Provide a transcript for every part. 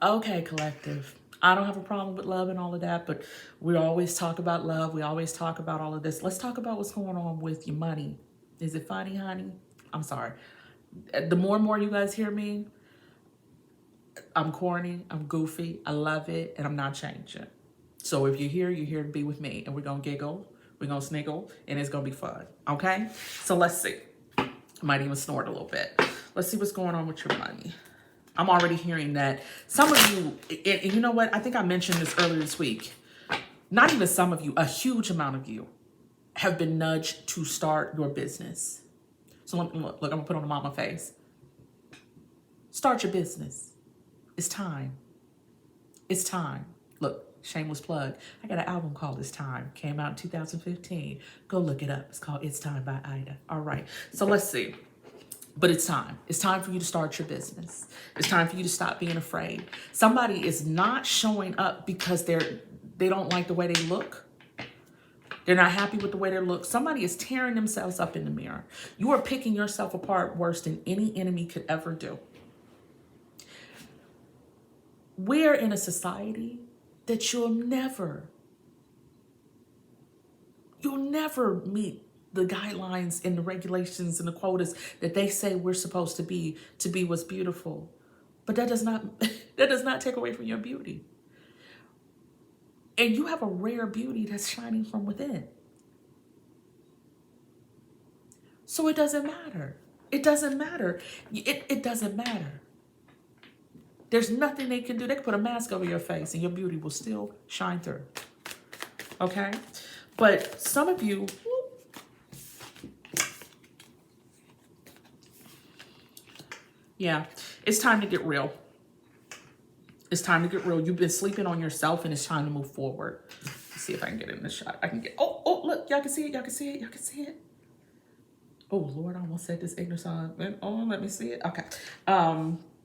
Okay, collective. I don't have a problem with love and all of that, but we always talk about love. We always talk about all of this. Let's talk about what's going on with your money. Is it funny, honey? I'm sorry. The more and more you guys hear me, I'm corny, I'm goofy, I love it, and I'm not changing. So if you're here to be with me, and we're gonna giggle, we're gonna sniggle, and it's gonna be fun. Okay? So let's see. I might even snort a little bit. Let's see what's going on with your money. I'm already hearing that some of you, and you know what? I think I mentioned this earlier this week. Not even some of you, a huge amount of you have been nudged to start your business. So look, I'm gonna put on a mama face. Start your business. It's time. It's time. Look, shameless plug. I got an album called It's Time. Came out in 2015. Go look it up. It's called It's Time by Ida. All right. So let's see. But it's time. It's time for you to start your business. It's time for you to stop being afraid. Somebody is not showing up because they don't like the way they look. They're not happy with the way they look. Somebody is tearing themselves up in the mirror. You are picking yourself apart worse than any enemy could ever do. We're in a society that you'll never meet the guidelines and the regulations and the quotas that they say we're supposed to be what's beautiful. But that does not take away from your beauty. And you have a rare beauty that's shining from within. So it doesn't matter. It doesn't matter. It doesn't matter. There's nothing they can do. They can put a mask over your face and your beauty will still shine through. Okay? But some of you, yeah, it's time to get real. It's time to get real. You've been sleeping on yourself and it's time to move forward. Let's see if I can get it in the shot. I can get, oh, look, y'all can see it. Y'all can see it. Y'all can see it. Oh, Lord, I almost said this ignorant song. Oh, let me see it. Okay.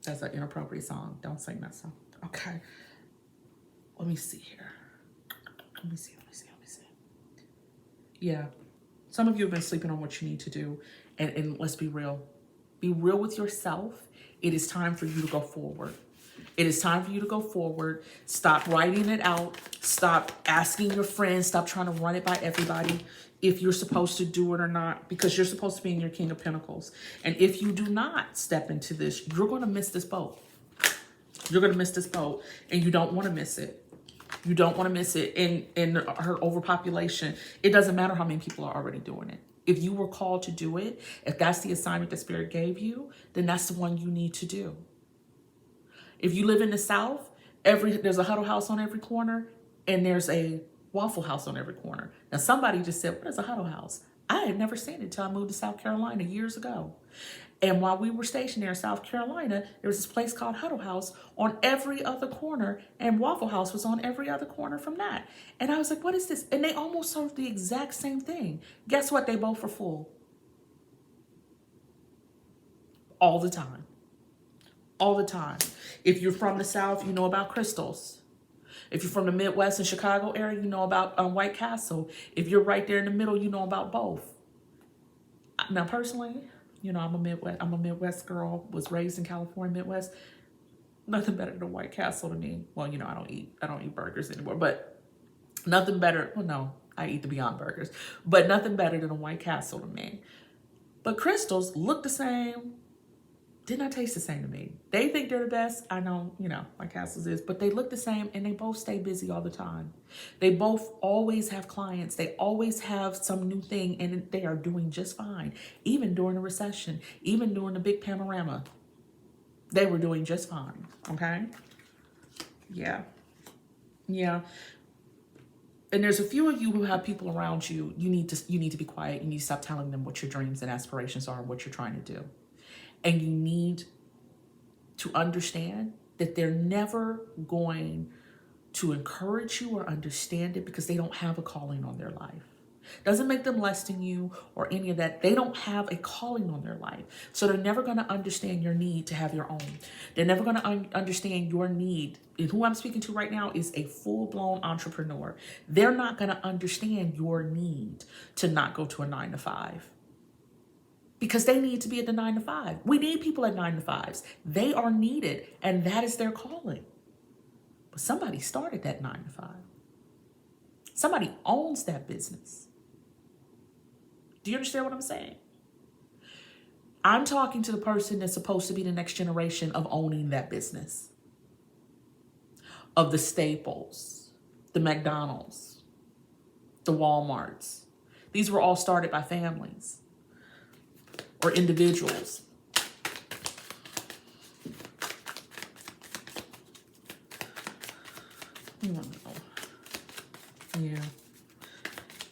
That's an inappropriate song. Don't sing that song. Okay. Let me see here. Let me see. Yeah. Some of you have been sleeping on what you need to do. And let's be real. Be real with yourself. It is time for you to go forward. It is time for you to go forward. Stop writing it out. Stop asking your friends. Stop trying to run it by everybody if you're supposed to do it or not, because you're supposed to be in your King of Pentacles. And if you do not step into this, you're going to miss this boat. You're going to miss this boat, and you don't want to miss it. You don't want to miss it. In her overpopulation, it doesn't matter how many people are already doing it. If you were called to do it, if that's the assignment that Spirit gave you, then that's the one you need to do. If you live in the South, there's a Huddle House on every corner, and there's a Waffle House on every corner. Now, somebody just said, what is a Huddle House? I had never seen it until I moved to South Carolina years ago. And while we were stationed there in South Carolina, there was this place called Huddle House on every other corner, and Waffle House was on every other corner from that. And I was like, what is this? And they almost served the exact same thing. Guess what? They both were full. All the time. All the time. If you're from the South, you know about Crystals. If you're from the Midwest and Chicago area, you know about White Castle. If you're right there in the middle, you know about both. Now, personally, you know, I'm a Midwest girl, was raised in California, Midwest. Nothing better than White Castle to me. Well, you know, I don't eat burgers anymore, but nothing better. Well, no, I eat the Beyond Burgers, but nothing better than a White Castle to me. But Crystals look the same. Did not taste the same to me. They think they're the best. I know, you know, White Castles is, but they look the same and they both stay busy all the time. They both always have clients. They always have some new thing and they are doing just fine. Even during the recession, even during the big panorama, they were doing just fine, okay? Yeah. And there's a few of you who have people around you. You need to be quiet. You need to stop telling them what your dreams and aspirations are and what you're trying to do. And you need to understand that they're never going to encourage you or understand it because they don't have a calling on their life. Doesn't make them less than you or any of that. They don't have a calling on their life. So they're never going to understand your need to have your own. They're never going to understand your need. And who I'm speaking to right now is a full-blown entrepreneur. They're not going to understand your need to not go to a 9-to-5. Because they need to be at the 9-to-5. We need people at 9-to-5s. They are needed, and that is their calling. But somebody started that 9 to 5. Somebody owns that business. Do you understand what I'm saying? I'm talking to the person that's supposed to be the next generation of owning that business. Of the Staples, the McDonald's, the Walmarts. These were all started by families or individuals. Yeah.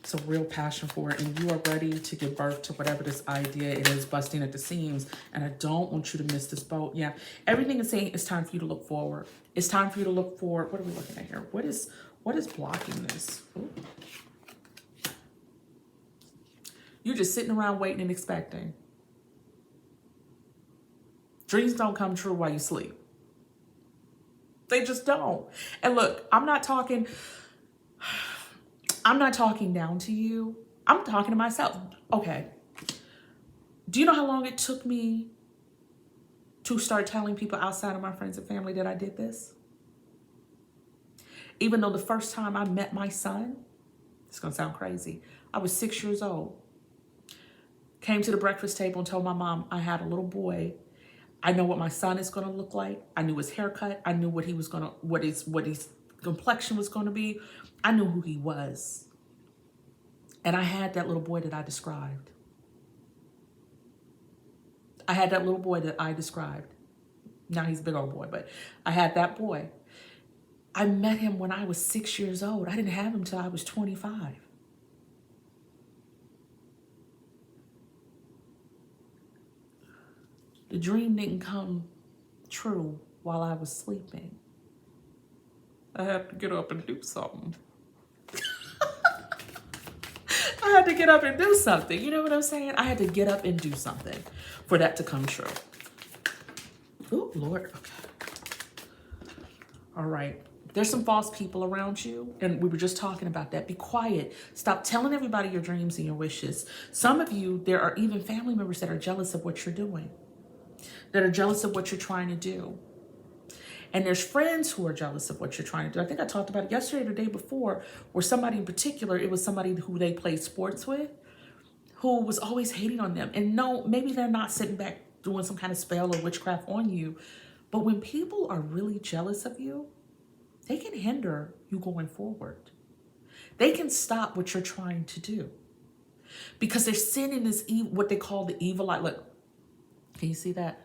It's a real passion for it, and you are ready to give birth to whatever this idea it is, busting at the seams. And I don't want you to miss this boat. Yeah, everything is saying it's time for you to look forward. It's time for you to look forward. What are we looking at here? What is blocking this? Ooh. You're just sitting around waiting and expecting. Dreams don't come true while you sleep. They just don't. And look, I'm not talking down to you. I'm talking to myself. Okay. Do you know how long it took me to start telling people outside of my friends and family that I did this? Even though the first time I met my son, it's going to sound crazy, I was 6 years old. Came to the breakfast table and told my mom I had a little boy. I know what my son is going to look like. I knew his haircut. I knew what his complexion was going to be. I knew who he was. And I had that little boy that I described. Now he's a big old boy, but I had that boy. I met him when I was 6 years old. I didn't have him till I was 25. The dream didn't come true while I was sleeping. I had to get up and do something. I had to get up and do something. You know what I'm saying? I had to get up and do something for that to come true. Oh, Lord. Okay. All right. There's some false people around you, and we were just talking about that. Be quiet. Stop telling everybody your dreams and your wishes. Some of you, there are even family members that are jealous of what you're doing, that are jealous of what you're trying to do. And there's friends who are jealous of what you're trying to do. I think I talked about it yesterday or the day before, where somebody in particular, it was somebody who they played sports with, who was always hating on them. And no, maybe they're not sitting back doing some kind of spell or witchcraft on you. But when people are really jealous of you, they can hinder you going forward. They can stop what you're trying to do. Because they're sending this, what they call the evil eye. Look, can you see that?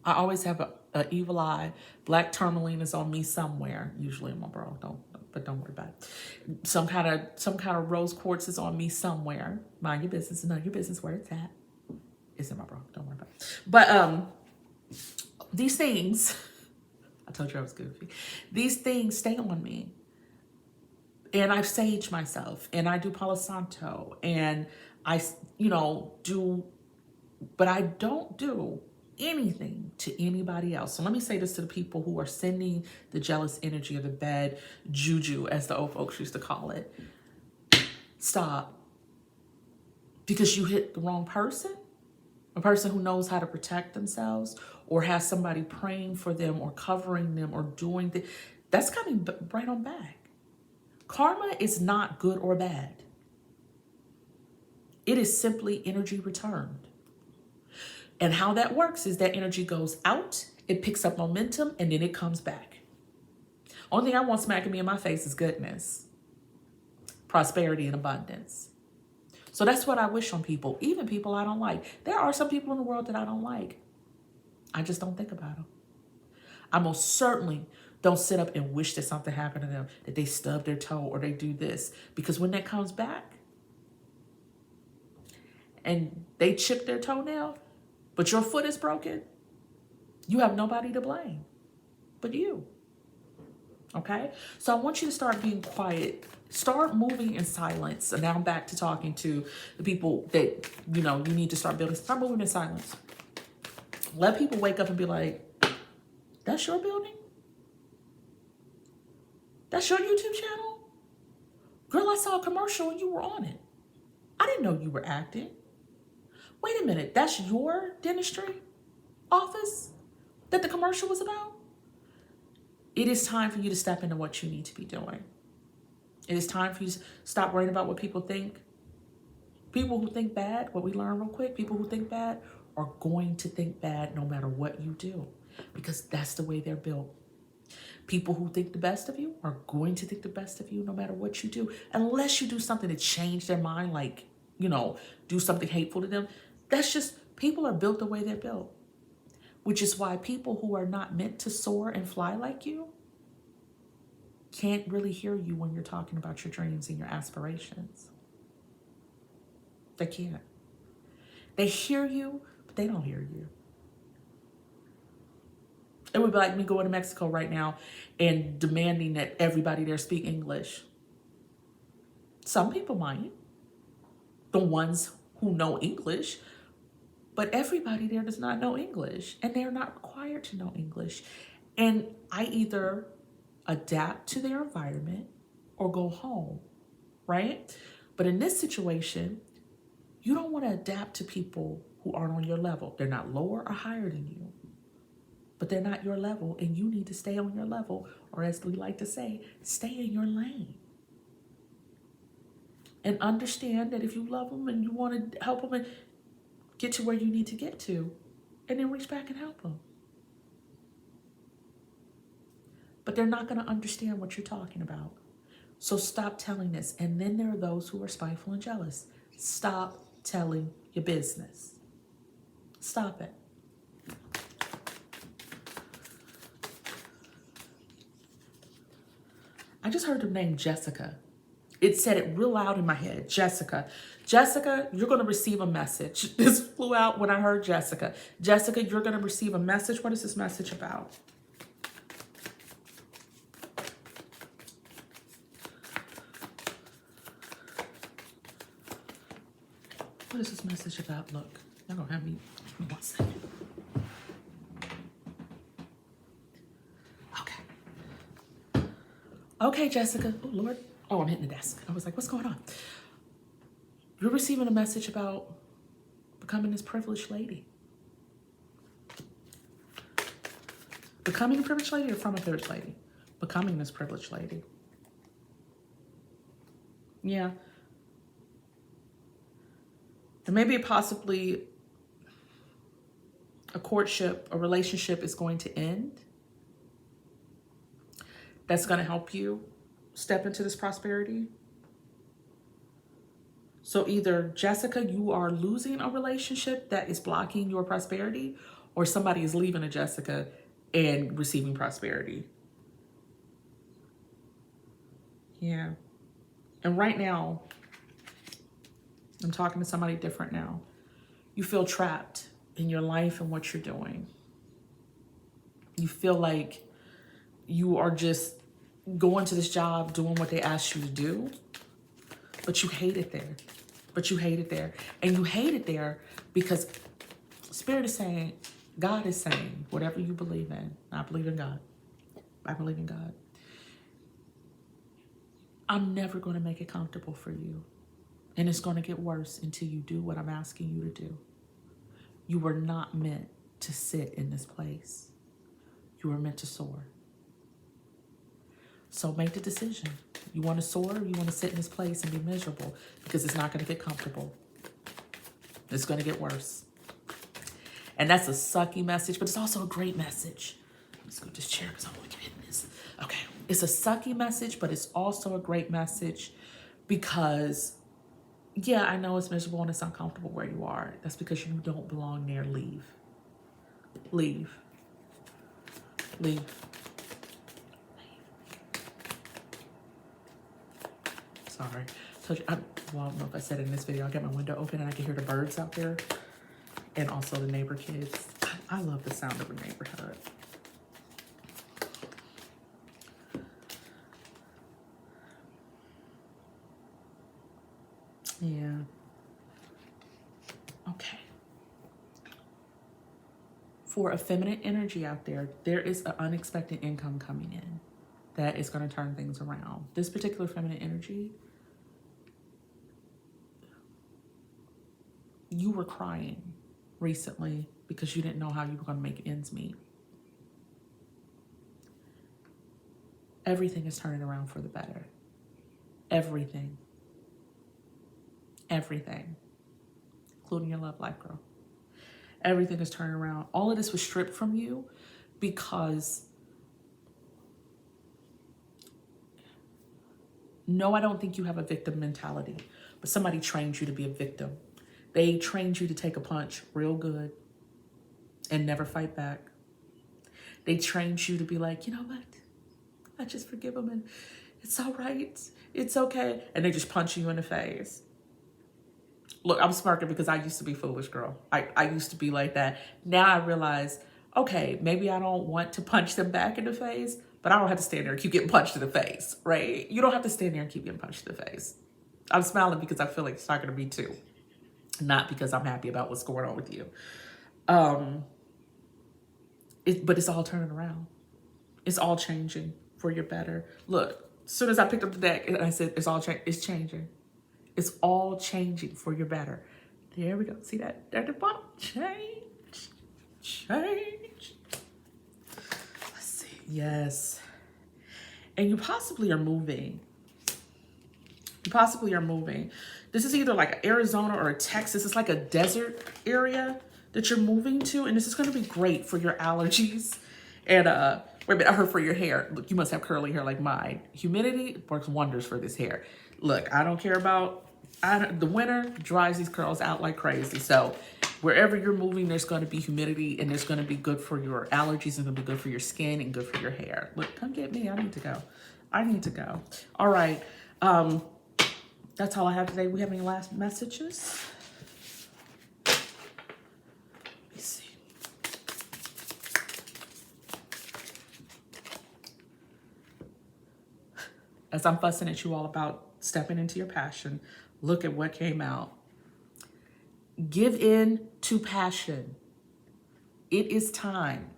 I always have an evil eye. Black tourmaline is on me somewhere, usually in my bra. Don't worry about it. Some kind of rose quartz is on me somewhere. Mind your business. None of your business where it's at. It's in my bra. Don't worry about it. But these things, I told you I was goofy. These things stay on me. And I sage myself, and I do Palo Santo, and I, do, but I don't do anything to anybody else. So let me say this to the people who are sending the jealous energy or the bad juju, as the old folks used to call it. Stop. Because you hit the wrong person, a person who knows how to protect themselves or has somebody praying for them or covering them or doing things. That's coming right on back. Karma is not good or bad. It is simply energy returned. And how that works is that energy goes out, it picks up momentum, and then it comes back. Only thing I want smacking me in my face is goodness, prosperity, and abundance. So that's what I wish on people, even people I don't like. There are some people in the world that I don't like. I just don't think about them. I most certainly don't sit up and wish that something happened to them, that they stub their toe or they do this. Because when that comes back and they chip their toenail, but your foot is broken, you have nobody to blame but you. Okay? So I want you to start being quiet. Start moving in silence. And now I'm back to talking to the people that, you need to start building. Start moving in silence. Let people wake up and be like, that's your building? That's your YouTube channel? Girl, I saw a commercial and you were on it. I didn't know you were acting. Wait a minute, that's your dentistry office that the commercial was about? It is time for you to step into what you need to be doing. It is time for you to stop worrying about what people think. People who think bad, what we learn real quick, people who think bad are going to think bad no matter what you do, because that's the way they're built. People who think the best of you are going to think the best of you no matter what you do, unless you do something to change their mind, like, do something hateful to them. That's just, people are built the way they're built, which is why people who are not meant to soar and fly like you can't really hear you when you're talking about your dreams and your aspirations. They can't. They hear you, but they don't hear you. It would be like me going to Mexico right now and demanding that everybody there speak English. Some people might, the ones who know English, but everybody there does not know English, and they're not required to know English. And I either adapt to their environment or go home, right? But in this situation, you don't want to adapt to people who aren't on your level. They're not lower or higher than you, but they're not your level, and you need to stay on your level, or as we like to say, stay in your lane. And understand that if you love them and you want to help them and get to where you need to get to, and then reach back and help them. But they're not going to understand what you're talking about. So stop telling this. And then there are those who are spiteful and jealous. Stop telling your business. Stop it. I just heard the name Jessica. It said it real loud in my head, Jessica. Jessica, you're going to receive a message. This flew out when I heard Jessica. Jessica, you're going to receive a message. What is this message about? What is this message about? Look, y'all gonna have me. Give me 1 second. Okay. Okay, Jessica. Oh, Lord. Oh, I'm hitting the desk. I was like, what's going on? You're receiving a message about becoming this privileged lady. Becoming a privileged lady or from a privileged lady? Becoming this privileged lady. Yeah. And maybe possibly a courtship, a relationship is going to end. That's going to help you step into this prosperity. So either, Jessica, you are losing a relationship that is blocking your prosperity, or somebody is leaving a Jessica and receiving prosperity. Yeah. And right now, I'm talking to somebody different now. You feel trapped in your life and what you're doing. You feel like you are just going to this job, doing what they asked you to do, but you hate it there. But you hate it there. And you hate it there because Spirit is saying, God is saying, whatever you believe in, I believe in God. I believe in God. I'm never going to make it comfortable for you. And it's going to get worse until you do what I'm asking you to do. You were not meant to sit in this place. You were meant to soar. So make the decision. You want to soar, or you want to sit in this place and be miserable, because it's not going to get comfortable. It's going to get worse. And that's a sucky message, but it's also a great message. Let's go to this chair because I want to keep hitting this. Okay. It's a sucky message, but it's also a great message because, yeah, I know it's miserable and it's uncomfortable where you are. That's because you don't belong there. Leave. Leave. Leave. Sorry. Told you, well, I don't know if I said it in this video. I got my window open and I can hear the birds out there, and also the neighbor kids. I love the sound of a neighborhood. Yeah. Okay. For a feminine energy out there, there is an unexpected income coming in that is going to turn things around. This particular feminine energy, you were crying recently because you didn't know how you were going to make ends meet. Everything is turning around for the better. Everything. Everything. Including your love life, girl. Everything is turning around. All of this was stripped from you because, no, I don't think you have a victim mentality, but somebody trained you to be a victim. They trained you to take a punch real good and never fight back. They trained you to be like, you know what? I just forgive them and it's all right. It's okay. And they just punch you in the face. Look, I'm smirking because I used to be foolish, girl. I used to be like that. Now I realize, okay, maybe I don't want to punch them back in the face, but I don't have to stand there and keep getting punched in the face, right? You don't have to stand there and keep getting punched in the face. I'm smiling because I feel like it's talking to me too. Not because I'm happy about what's going on with you. But it's all turning around. It's all changing for your better. Look, as soon as I picked up the deck and I said, it's changing. It's all changing for your better. There we go. See that? At the bottom. Change. Let's see. Yes. And you possibly are moving. This is either like Arizona or Texas. It's like a desert area that you're moving to. And this is going to be great for your allergies. And wait a minute, I heard for your hair. Look, you must have curly hair like mine. Humidity works wonders for this hair. Look, I don't care about, the winter dries these curls out like crazy. So wherever you're moving, there's going to be humidity and it's going to be good for your allergies and going to be good for your skin and good for your hair. Look, come get me. I need to go. All right. That's all I have today. We have any last messages? Let me see. As I'm fussing at you all about stepping into your passion, look at what came out. Give in to passion. It is time.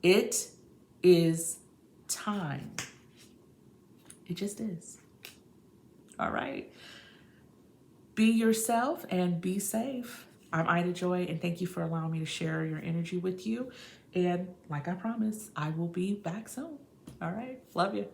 It is time. It just is. All right. Be yourself and be safe. I'm Ida Joy, and thank you for allowing me to share your energy with you. And like I promised, I will be back soon. All right. Love you.